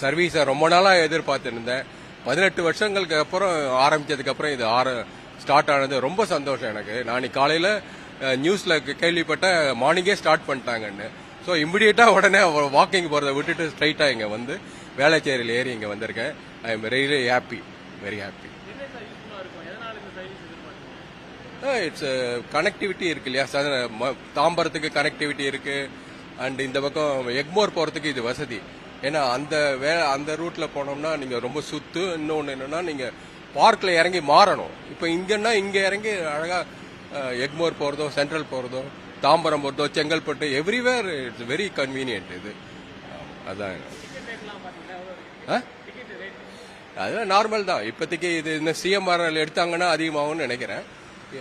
சர்வீஸை ரொம்ப நாளாக எதிர்பார்த்துட்டு இருந்தேன். 18 வருஷங்களுக்கு அப்புறம் ஆரம்பிச்சதுக்கு அப்புறம் இது ஸ்டார்ட் ஆனது ரொம்ப சந்தோஷம் எனக்கு. நான் காலையில் நியூஸில் கேள்விப்பட்ட மார்னிங்கே ஸ்டார்ட் பண்ணிட்டாங்கன்னு. ஸோ இமிடியேட்டாக உடனே வாக்கிங் போகிறத விட்டுட்டு ஸ்ட்ரைட்டாக இங்கே வந்து வேளச்சேரியில் ஏறி இங்கே வந்திருக்கேன். I am really happy, very happy. It's connectivity இருக்கு இல்லையா, தாம்பரத்துக்கு கனெக்டிவிட்டி இருக்கு. அண்ட் இந்த பக்கம் எக்மோர் போகிறதுக்கு இது வசதி. ஏன்னா அந்த ரூட்ல போனோம்னா நீங்க ரொம்ப சுத்து. இன்னொன்று என்னன்னா நீங்க பார்க்ல இறங்கி மாறணும். இப்போ இங்கன்னா இங்க இறங்கி அழகா எக்மோர் போறதோ, சென்ட்ரல் போறதோ, தாம்பரம் போறதோ, Chengalpattu, everywhere it's very convenient. இது அதான் அதெல்லாம் நார்மல் தான் இப்போதைக்கு. இது இந்த சிஎம்ஆர் எடுத்தாங்கன்னா அதிகமாகும்னு நினைக்கிறேன்.